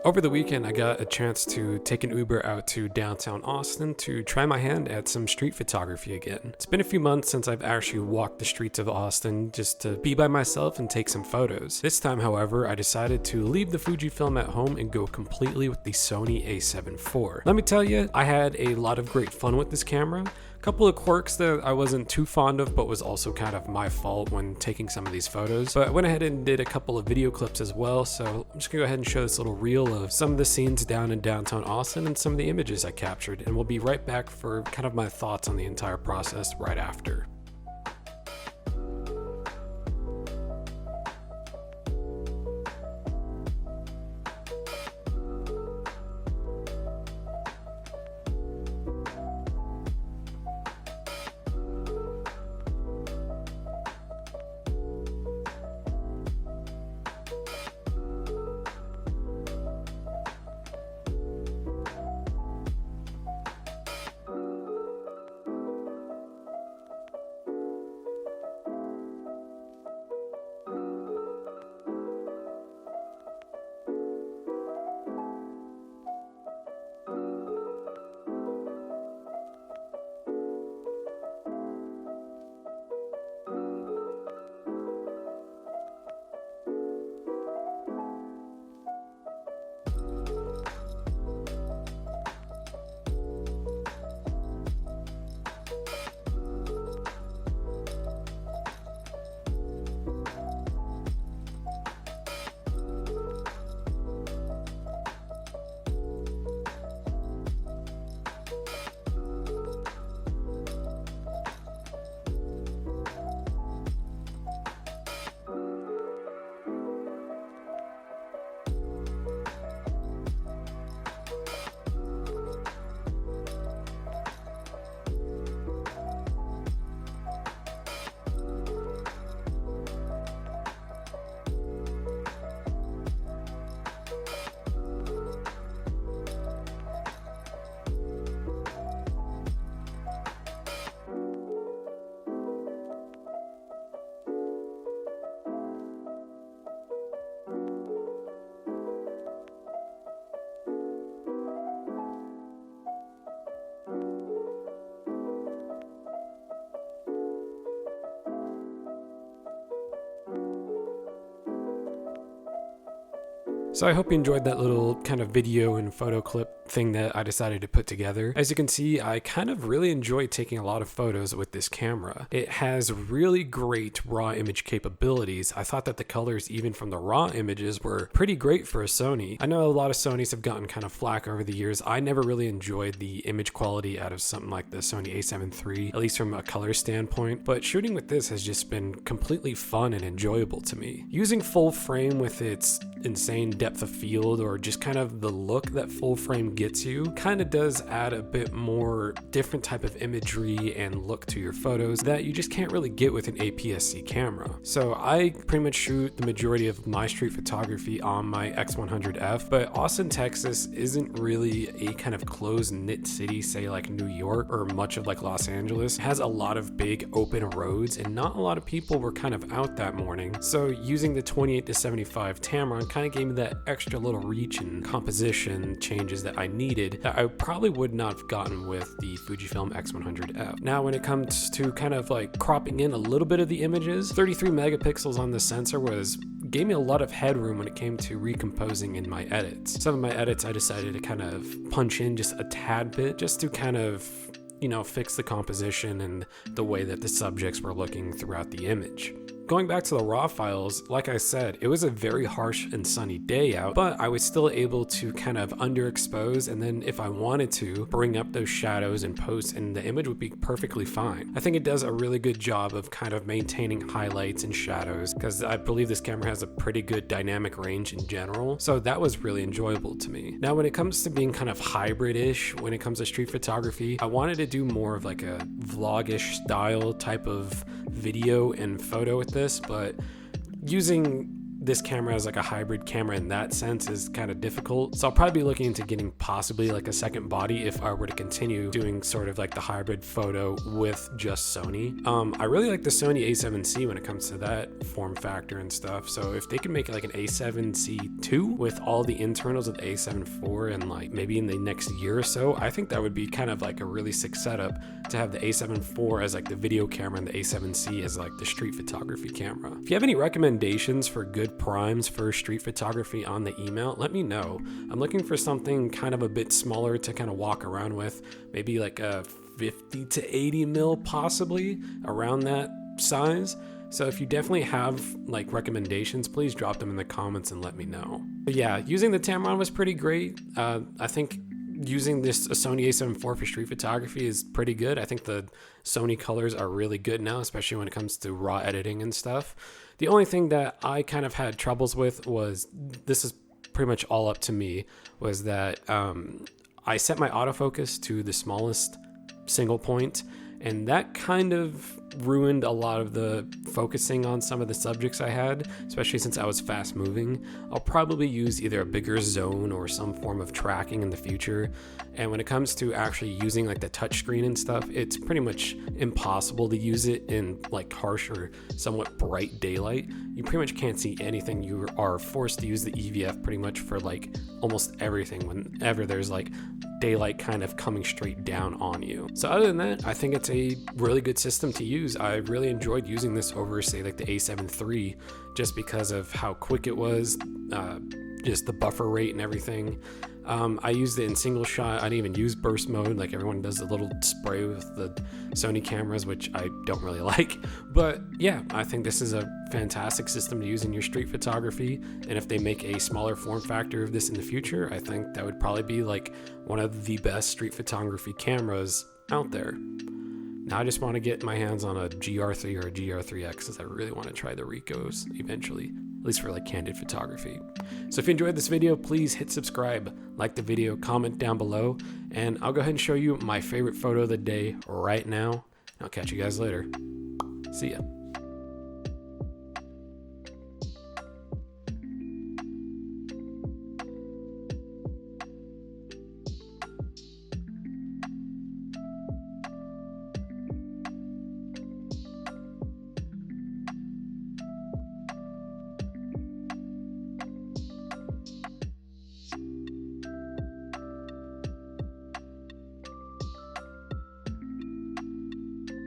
Over the weekend, I got a chance to take an Uber out to downtown Austin to try my hand at some street photography again. It's been a few months since I've actually walked the streets of Austin just to be by myself and take some photos. This time, however, I decided to leave the Fujifilm at home and go completely with the Sony A7IV. Let me tell you, I had a lot of great fun with this camera. Couple of quirks that I wasn't too fond of, but was also kind of my fault when taking some of these photos. But I went ahead and did a couple of video clips as well, so I'm just gonna go ahead and show this little reel of some of the scenes down in downtown Austin and some of the images I captured, and we'll be right back for kind of my thoughts on the entire process right after. So I hope you enjoyed that little kind of video and photo clip thing that I decided to put together. As you can see, I kind of really enjoy taking a lot of photos with this camera. It has really great raw image capabilities. I thought that the colors, even from the raw images, were pretty great for a Sony. I know a lot of Sonys have gotten kind of flack over the years. I never really enjoyed the image quality out of something like the Sony A7IV, at least from a color standpoint, but shooting with this has just been completely fun and enjoyable to me. Using full frame with its insane depth of field, or just kind of the look that full frame gets you, kind of does add a bit more different type of imagery and look to your photos that you just can't really get with an APS-C camera. So I pretty much shoot the majority of my street photography on my X100F, but Austin, Texas isn't really a kind of close-knit city, say like New York or much of like Los Angeles. It has a lot of big open roads and not a lot of people were kind of out that morning. So using the 28-75 Tamron kind of gave me that extra little reach and composition changes that I needed that I probably would not have gotten with the Fujifilm X100F. Now when it comes to kind of like cropping in a little bit of the images, 33 megapixels on the sensor gave me a lot of headroom when it came to recomposing in my edits. Some of my edits I decided to kind of punch in just a tad bit just to kind of, you know, fix the composition and the way that the subjects were looking throughout the image. Going back to the raw files, like I said, it was a very harsh and sunny day out, but I was still able to kind of underexpose, and then if I wanted to, bring up those shadows and post, and the image would be perfectly fine. I think it does a really good job of kind of maintaining highlights and shadows, because I believe this camera has a pretty good dynamic range in general, so that was really enjoyable to me. Now when it comes to being kind of hybrid-ish, when it comes to street photography, I wanted to do more of like a vlog-ish style type of video and photo with this, but using this camera as like a hybrid camera in that sense is kind of difficult. So I'll probably be looking into getting possibly like a second body if I were to continue doing sort of like the hybrid photo with just Sony. I really like the Sony A7C when it comes to that form factor and stuff. So if they can make like an A7C II with all the internals of the A7IV and like maybe in the next year or so, I think that would be kind of like a really sick setup to have the A7IV as like the video camera and the A7C as like the street photography camera. If you have any recommendations for good primes for street photography on the email, let me know. I'm looking for something kind of a bit smaller to kind of walk around with, maybe like a 50 to 80 mil, possibly around that size. So if you definitely have like recommendations, please drop them in the comments and let me know. But yeah, using the Tamron was pretty great. I think using this Sony A7IV for street photography is pretty good. I think the Sony colors are really good now, especially when it comes to raw editing and stuff. The only thing that I kind of had troubles with was, this is pretty much all up to me, was that I set my autofocus to the smallest single point, and that kind of ruined a lot of the focusing on some of the subjects I had, especially since I was fast moving. I'll probably use either a bigger zone or some form of tracking in the future. And when it comes to actually using like the touchscreen and stuff, it's pretty much impossible to use it in like harsh or somewhat bright daylight. You pretty much can't see anything. You are forced to use the EVF pretty much for like almost everything whenever there's like daylight kind of coming straight down on you. So other than that, I think it's a really good system to use. I really enjoyed using this over, say, like the A7 III, just because of how quick it was, just the buffer rate and everything. I used it in single shot. I didn't even use burst mode like everyone does, the little spray with the Sony cameras, which I don't really like. But yeah, I think this is a fantastic system to use in your street photography. And if they make a smaller form factor of this in the future, I think that would probably be like one of the best street photography cameras out there. Now I just want to get my hands on a GR3 or a GR3X because I really want to try the Ricos eventually, at least for like candid photography. So if you enjoyed this video, please hit subscribe, like the video, comment down below, and I'll go ahead and show you my favorite photo of the day right now. I'll catch you guys later. See ya.